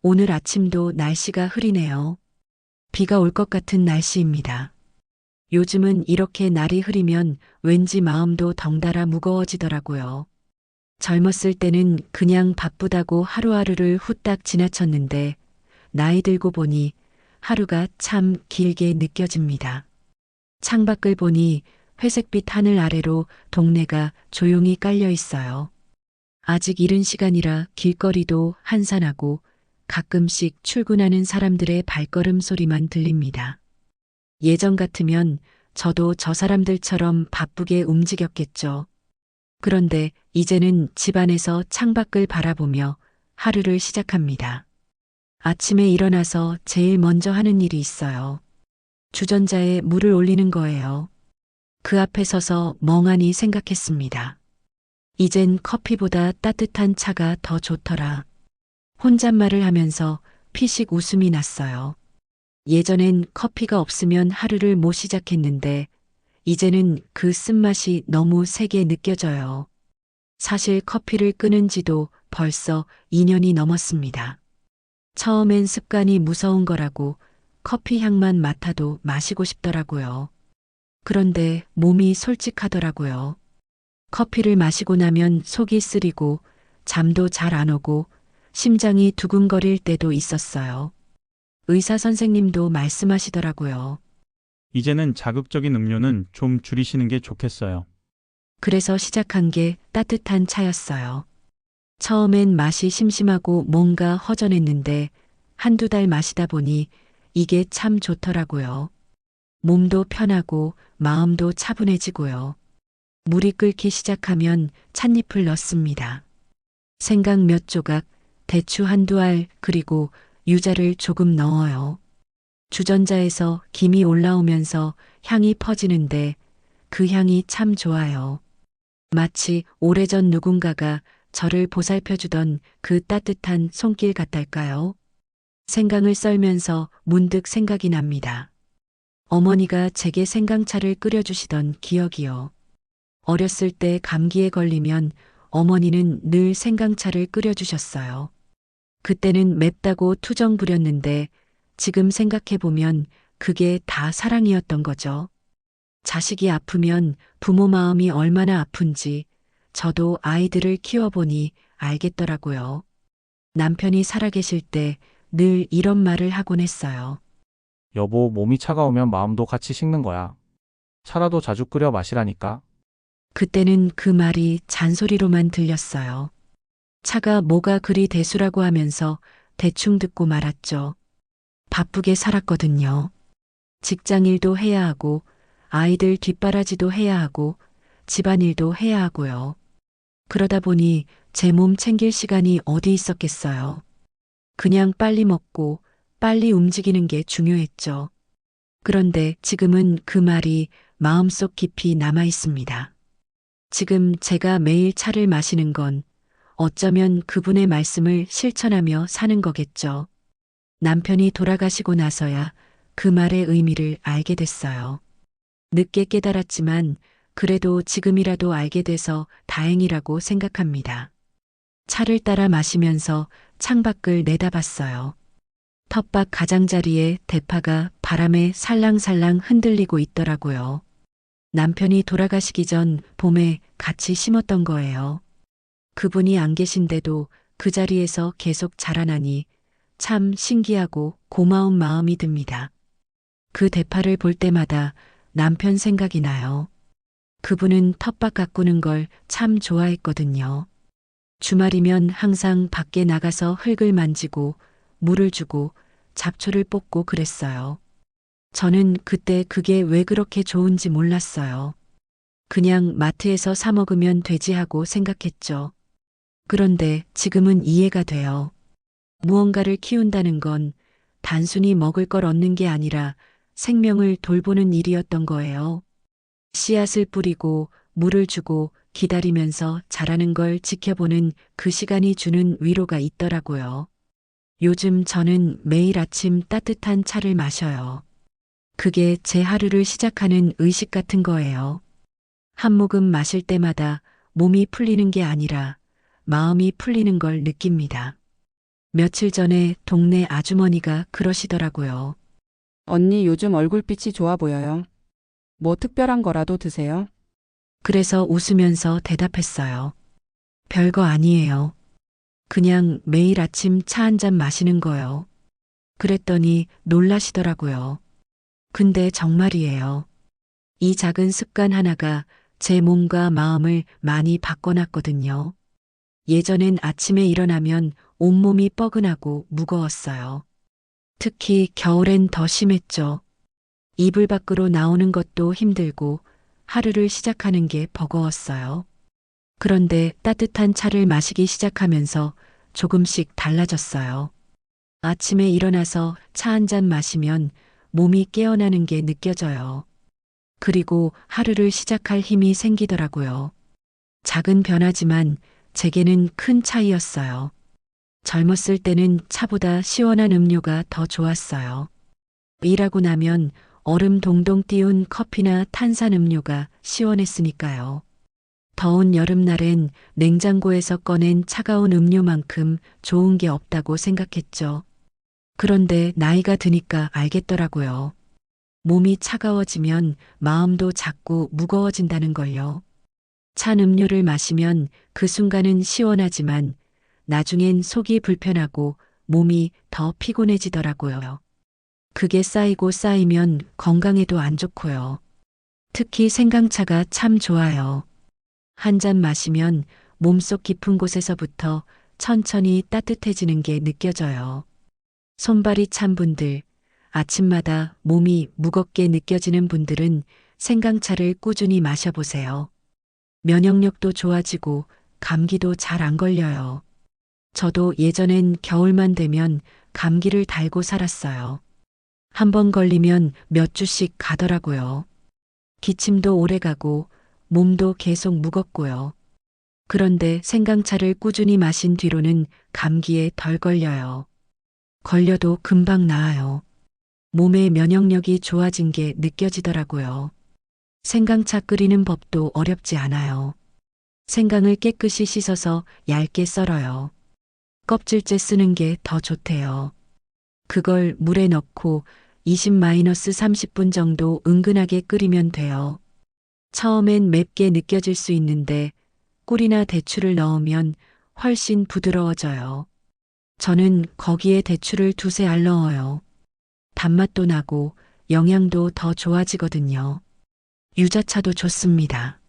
오늘 아침도 날씨가 흐리네요. 비가 올 것 같은 날씨입니다. 요즘은 이렇게 날이 흐리면 왠지 마음도 덩달아 무거워지더라고요. 젊었을 때는 그냥 바쁘다고 하루하루를 후딱 지나쳤는데 나이 들고 보니 하루가 참 길게 느껴집니다. 창밖을 보니 회색빛 하늘 아래로 동네가 조용히 깔려 있어요. 아직 이른 시간이라 길거리도 한산하고 가끔씩 출근하는 사람들의 발걸음 소리만 들립니다. 예전 같으면 저도 저 사람들처럼 바쁘게 움직였겠죠. 그런데 이제는 집안에서 창밖을 바라보며 하루를 시작합니다. 아침에 일어나서 제일 먼저 하는 일이 있어요. 주전자에 물을 올리는 거예요. 그 앞에 서서 멍하니 생각했습니다. 이젠 커피보다 따뜻한 차가 더 좋더라. 혼잣말을 하면서 피식 웃음이 났어요. 예전엔 커피가 없으면 하루를 못 시작했는데 이제는 그 쓴맛이 너무 세게 느껴져요. 사실 커피를 끊은 지도 벌써 2년이 넘었습니다. 처음엔 습관이 무서운 거라고 커피 향만 맡아도 마시고 싶더라고요. 그런데 몸이 솔직하더라고요. 커피를 마시고 나면 속이 쓰리고 잠도 잘 안 오고 심장이 두근거릴 때도 있었어요. 의사 선생님도 말씀하시더라고요. 이제는 자극적인 음료는 좀 줄이시는 게 좋겠어요. 그래서 시작한 게 따뜻한 차였어요. 처음엔 맛이 심심하고 뭔가 허전했는데 한두 달 마시다 보니 이게 참 좋더라고요. 몸도 편하고 마음도 차분해지고요. 물이 끓기 시작하면 찻잎을 넣습니다. 생강 몇 조각, 대추 한두 알, 그리고 유자를 조금 넣어요. 주전자에서 김이 올라오면서 향이 퍼지는데 그 향이 참 좋아요. 마치 오래전 누군가가 저를 보살펴주던 그 따뜻한 손길 같달까요? 생강을 썰면서 문득 생각이 납니다. 어머니가 제게 생강차를 끓여주시던 기억이요. 어렸을 때 감기에 걸리면 어머니는 늘 생강차를 끓여주셨어요. 그때는 맵다고 투정 부렸는데 지금 생각해보면 그게 다 사랑이었던 거죠. 자식이 아프면 부모 마음이 얼마나 아픈지 저도 아이들을 키워보니 알겠더라고요. 남편이 살아계실 때 늘 이런 말을 하곤 했어요. 여보, 몸이 차가우면 마음도 같이 식는 거야. 차라도 자주 끓여 마시라니까. 그때는 그 말이 잔소리로만 들렸어요. 차가 뭐가 그리 대수라고 하면서 대충 듣고 말았죠. 바쁘게 살았거든요. 직장 일도 해야 하고 아이들 뒷바라지도 해야 하고 집안일도 해야 하고요. 그러다 보니 제 몸 챙길 시간이 어디 있었겠어요. 그냥 빨리 먹고 빨리 움직이는 게 중요했죠. 그런데 지금은 그 말이 마음속 깊이 남아 있습니다. 지금 제가 매일 차를 마시는 건 어쩌면 그분의 말씀을 실천하며 사는 거겠죠. 남편이 돌아가시고 나서야 그 말의 의미를 알게 됐어요. 늦게 깨달았지만 그래도 지금이라도 알게 돼서 다행이라고 생각합니다. 차를 따라 마시면서 창밖을 내다봤어요. 텃밭 가장자리에 대파가 바람에 살랑살랑 흔들리고 있더라고요. 남편이 돌아가시기 전 봄에 같이 심었던 거예요. 그분이 안 계신데도 그 자리에서 계속 자라나니 참 신기하고 고마운 마음이 듭니다. 그 대파를 볼 때마다 남편 생각이 나요. 그분은 텃밭 가꾸는 걸 참 좋아했거든요. 주말이면 항상 밖에 나가서 흙을 만지고 물을 주고 잡초를 뽑고 그랬어요. 저는 그때 그게 왜 그렇게 좋은지 몰랐어요. 그냥 마트에서 사 먹으면 되지 하고 생각했죠. 그런데 지금은 이해가 돼요. 무언가를 키운다는 건 단순히 먹을 걸 얻는 게 아니라 생명을 돌보는 일이었던 거예요. 씨앗을 뿌리고 물을 주고 기다리면서 자라는 걸 지켜보는 그 시간이 주는 위로가 있더라고요. 요즘 저는 매일 아침 따뜻한 차를 마셔요. 그게 제 하루를 시작하는 의식 같은 거예요. 한 모금 마실 때마다 몸이 풀리는 게 아니라 마음이 풀리는 걸 느낍니다. 며칠 전에 동네 아주머니가 그러시더라고요. 언니 요즘 얼굴빛이 좋아 보여요. 뭐 특별한 거라도 드세요? 그래서 웃으면서 대답했어요. 별거 아니에요. 그냥 매일 아침 차 한 잔 마시는 거요. 그랬더니 놀라시더라고요. 근데 정말이에요. 이 작은 습관 하나가 제 몸과 마음을 많이 바꿔놨거든요. 예전엔 아침에 일어나면 온몸이 뻐근하고 무거웠어요. 특히 겨울엔 더 심했죠. 이불 밖으로 나오는 것도 힘들고 하루를 시작하는 게 버거웠어요. 그런데 따뜻한 차를 마시기 시작하면서 조금씩 달라졌어요. 아침에 일어나서 차 한 잔 마시면 몸이 깨어나는 게 느껴져요. 그리고 하루를 시작할 힘이 생기더라고요. 작은 변화지만 제게는 큰 차이였어요. 젊었을 때는 차보다 시원한 음료가 더 좋았어요. 일하고 나면 얼음 동동 띄운 커피나 탄산 음료가 시원했으니까요. 더운 여름날엔 냉장고에서 꺼낸 차가운 음료만큼 좋은 게 없다고 생각했죠. 그런데 나이가 드니까 알겠더라고요. 몸이 차가워지면 마음도 자꾸 무거워진다는 걸요. 찬 음료를 마시면 그 순간은 시원하지만 나중엔 속이 불편하고 몸이 더 피곤해지더라고요. 그게 쌓이고 쌓이면 건강에도 안 좋고요. 특히 생강차가 참 좋아요. 한 잔 마시면 몸속 깊은 곳에서부터 천천히 따뜻해지는 게 느껴져요. 손발이 찬 분들, 아침마다 몸이 무겁게 느껴지는 분들은 생강차를 꾸준히 마셔보세요. 면역력도 좋아지고 감기도 잘 안 걸려요. 저도 예전엔 겨울만 되면 감기를 달고 살았어요. 한 번 걸리면 몇 주씩 가더라고요. 기침도 오래 가고 몸도 계속 무겁고요. 그런데 생강차를 꾸준히 마신 뒤로는 감기에 덜 걸려요. 걸려도 금방 나아요. 몸의 면역력이 좋아진 게 느껴지더라고요. 생강차 끓이는 법도 어렵지 않아요. 생강을 깨끗이 씻어서 얇게 썰어요. 껍질째 쓰는 게 더 좋대요. 그걸 물에 넣고 20-30분 정도 은근하게 끓이면 돼요. 처음엔 맵게 느껴질 수 있는데 꿀이나 대추를 넣으면 훨씬 부드러워져요. 저는 거기에 대추를 두세 알 넣어요. 단맛도 나고 영양도 더 좋아지거든요. 유자차도 좋습니다.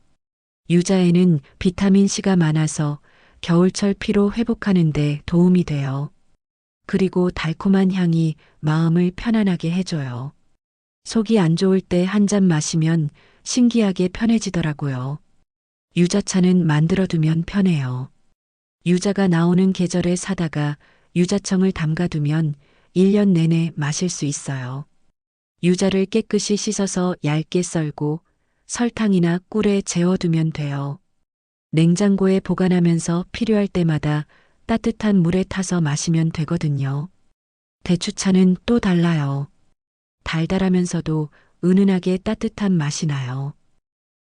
유자에는 비타민C가 많아서 겨울철 피로 회복하는 데 도움이 돼요. 그리고 달콤한 향이 마음을 편안하게 해줘요. 속이 안 좋을 때 한 잔 마시면 신기하게 편해지더라고요. 유자차는 만들어두면 편해요. 유자가 나오는 계절에 사다가 유자청을 담가두면 1년 내내 마실 수 있어요. 유자를 깨끗이 씻어서 얇게 썰고 설탕이나 꿀에 재워두면 돼요. 냉장고에 보관하면서 필요할 때마다 따뜻한 물에 타서 마시면 되거든요. 대추차는 또 달라요. 달달하면서도 은은하게 따뜻한 맛이 나요.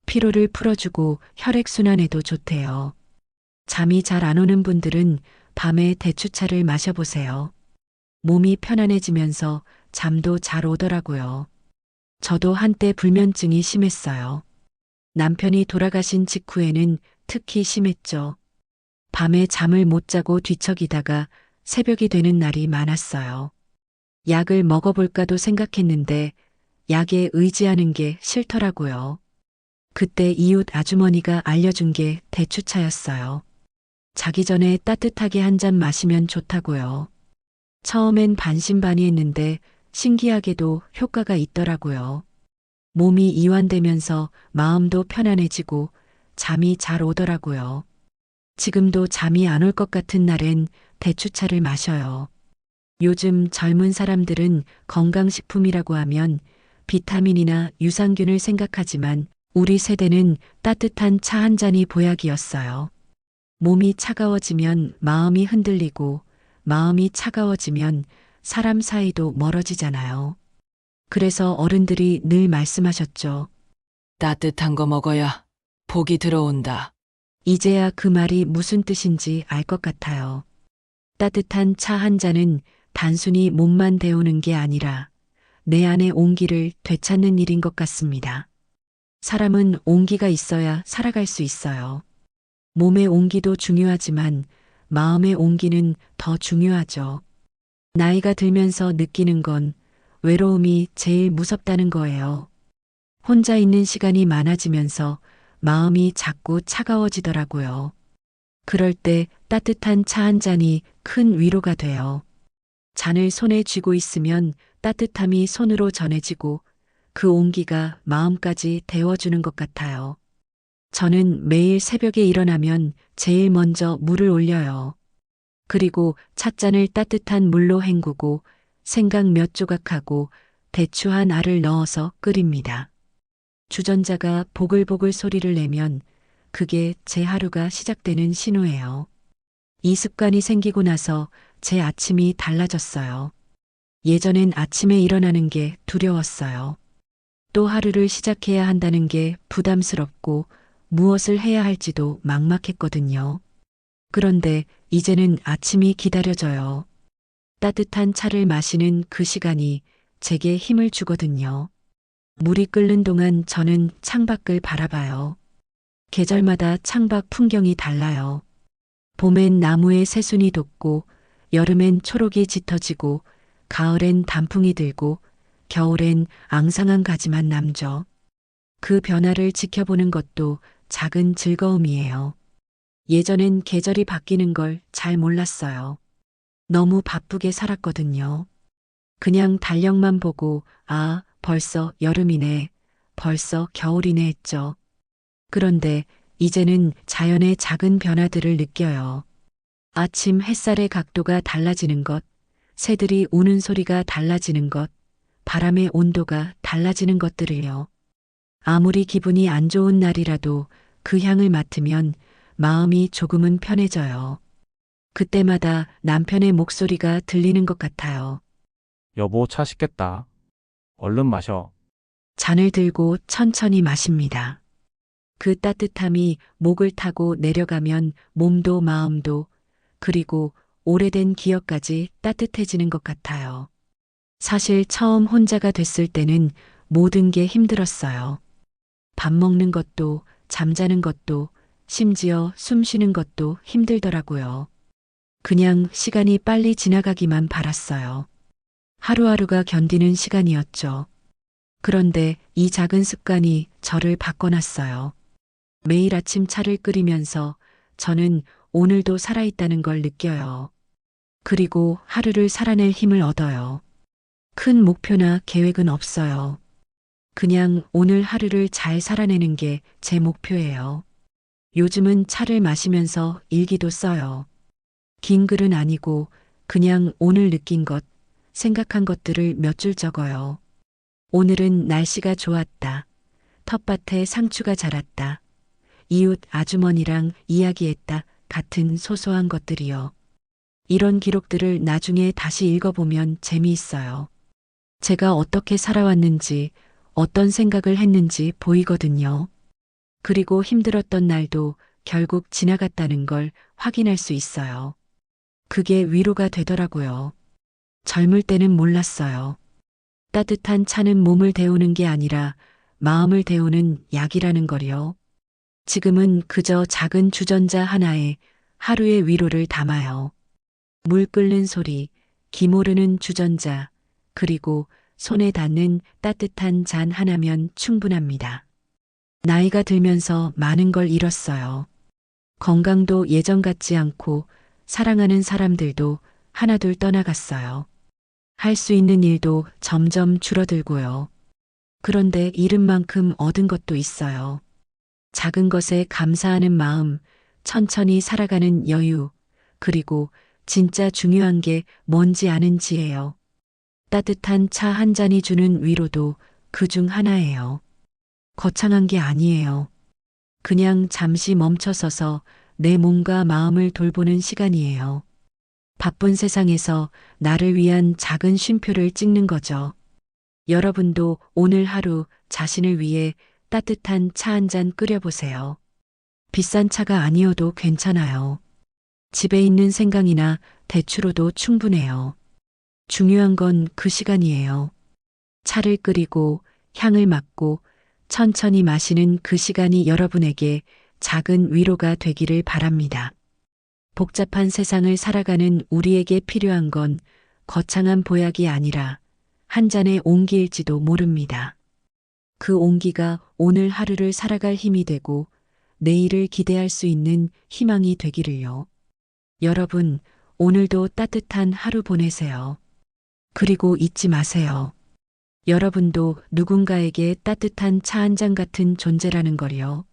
피로를 풀어주고 혈액순환에도 좋대요. 잠이 잘 안 오는 분들은 밤에 대추차를 마셔보세요. 몸이 편안해지면서 잠도 잘 오더라고요. 저도 한때 불면증이 심했어요. 남편이 돌아가신 직후에는 특히 심했죠. 밤에 잠을 못 자고 뒤척이다가 새벽이 되는 날이 많았어요. 약을 먹어볼까도 생각했는데 약에 의지하는 게 싫더라고요. 그때 이웃 아주머니가 알려준 게 대추차였어요. 자기 전에 따뜻하게 한 잔 마시면 좋다고요. 처음엔 반신반의했는데 신기하게도 효과가 있더라고요. 몸이 이완되면서 마음도 편안해지고 잠이 잘 오더라고요. 지금도 잠이 안 올 것 같은 날엔 대추차를 마셔요. 요즘 젊은 사람들은 건강식품이라고 하면 비타민이나 유산균을 생각하지만 우리 세대는 따뜻한 차 한 잔이 보약이었어요. 몸이 차가워지면 마음이 흔들리고 마음이 차가워지면 사람 사이도 멀어지잖아요. 그래서 어른들이 늘 말씀하셨죠. 따뜻한 거 먹어야 복이 들어온다. 이제야 그 말이 무슨 뜻인지 알 것 같아요. 따뜻한 차 한 잔은 단순히 몸만 데우는 게 아니라 내 안의 온기를 되찾는 일인 것 같습니다. 사람은 온기가 있어야 살아갈 수 있어요. 몸의 온기도 중요하지만 마음의 온기는 더 중요하죠. 나이가 들면서 느끼는 건 외로움이 제일 무섭다는 거예요. 혼자 있는 시간이 많아지면서 마음이 자꾸 차가워지더라고요. 그럴 때 따뜻한 차 한 잔이 큰 위로가 돼요. 잔을 손에 쥐고 있으면 따뜻함이 손으로 전해지고 그 온기가 마음까지 데워주는 것 같아요. 저는 매일 새벽에 일어나면 제일 먼저 물을 올려요. 그리고 찻잔을 따뜻한 물로 헹구고 생강 몇 조각하고 대추 한 알을 넣어서 끓입니다. 주전자가 보글보글 소리를 내면 그게 제 하루가 시작되는 신호예요. 이 습관이 생기고 나서 제 아침이 달라졌어요. 예전엔 아침에 일어나는 게 두려웠어요. 또 하루를 시작해야 한다는 게 부담스럽고 무엇을 해야 할지도 막막했거든요. 그런데 이제는 아침이 기다려져요. 따뜻한 차를 마시는 그 시간이 제게 힘을 주거든요. 물이 끓는 동안 저는 창밖을 바라봐요. 계절마다 창밖 풍경이 달라요. 봄엔 나무에 새순이 돋고, 여름엔 초록이 짙어지고, 가을엔 단풍이 들고, 겨울엔 앙상한 가지만 남죠. 그 변화를 지켜보는 것도 작은 즐거움이에요. 예전엔 계절이 바뀌는 걸 잘 몰랐어요. 너무 바쁘게 살았거든요. 그냥 달력만 보고, 아, 벌써 여름이네, 벌써 겨울이네 했죠. 그런데 이제는 자연의 작은 변화들을 느껴요. 아침 햇살의 각도가 달라지는 것, 새들이 우는 소리가 달라지는 것, 바람의 온도가 달라지는 것들을요. 아무리 기분이 안 좋은 날이라도 그 향을 맡으면 마음이 조금은 편해져요. 그때마다 남편의 목소리가 들리는 것 같아요. 여보, 차 식겠다. 얼른 마셔. 잔을 들고 천천히 마십니다. 그 따뜻함이 목을 타고 내려가면 몸도 마음도 그리고 오래된 기억까지 따뜻해지는 것 같아요. 사실 처음 혼자가 됐을 때는 모든 게 힘들었어요. 밥 먹는 것도 잠자는 것도 심지어 숨 쉬는 것도 힘들더라고요. 그냥 시간이 빨리 지나가기만 바랐어요. 하루하루가 견디는 시간이었죠. 그런데 이 작은 습관이 저를 바꿔놨어요. 매일 아침 차를 끓이면서 저는 오늘도 살아있다는 걸 느껴요. 그리고 하루를 살아낼 힘을 얻어요. 큰 목표나 계획은 없어요. 그냥 오늘 하루를 잘 살아내는 게 제 목표예요. 요즘은 차를 마시면서 일기도 써요. 긴 글은 아니고 그냥 오늘 느낀 것, 생각한 것들을 몇 줄 적어요. 오늘은 날씨가 좋았다. 텃밭에 상추가 자랐다. 이웃 아주머니랑 이야기했다. 같은 소소한 것들이요. 이런 기록들을 나중에 다시 읽어보면 재미있어요. 제가 어떻게 살아왔는지, 어떤 생각을 했는지 보이거든요. 그리고 힘들었던 날도 결국 지나갔다는 걸 확인할 수 있어요. 그게 위로가 되더라고요. 젊을 때는 몰랐어요. 따뜻한 차는 몸을 데우는 게 아니라 마음을 데우는 약이라는 걸요. 지금은 그저 작은 주전자 하나에 하루의 위로를 담아요. 물 끓는 소리, 기모르는 주전자, 그리고 손에 닿는 따뜻한 잔 하나면 충분합니다. 나이가 들면서 많은 걸 잃었어요. 건강도 예전 같지 않고 사랑하는 사람들도 하나둘 떠나갔어요. 할 수 있는 일도 점점 줄어들고요. 그런데 잃은 만큼 얻은 것도 있어요. 작은 것에 감사하는 마음, 천천히 살아가는 여유, 그리고 진짜 중요한 게 뭔지 아는 지혜요. 따뜻한 차 한 잔이 주는 위로도 그 중 하나예요. 거창한 게 아니에요. 그냥 잠시 멈춰서서 내 몸과 마음을 돌보는 시간이에요. 바쁜 세상에서 나를 위한 작은 쉼표를 찍는 거죠. 여러분도 오늘 하루 자신을 위해 따뜻한 차 한 잔 끓여보세요. 비싼 차가 아니어도 괜찮아요. 집에 있는 생강이나 대추로도 충분해요. 중요한 건 그 시간이에요. 차를 끓이고 향을 맡고 천천히 마시는 그 시간이 여러분에게 작은 위로가 되기를 바랍니다. 복잡한 세상을 살아가는 우리에게 필요한 건 거창한 보약이 아니라 한 잔의 온기일지도 모릅니다. 그 온기가 오늘 하루를 살아갈 힘이 되고 내일을 기대할 수 있는 희망이 되기를요. 여러분, 오늘도 따뜻한 하루 보내세요. 그리고 잊지 마세요. 여러분도 누군가에게 따뜻한 차 한 잔 같은 존재라는 걸요.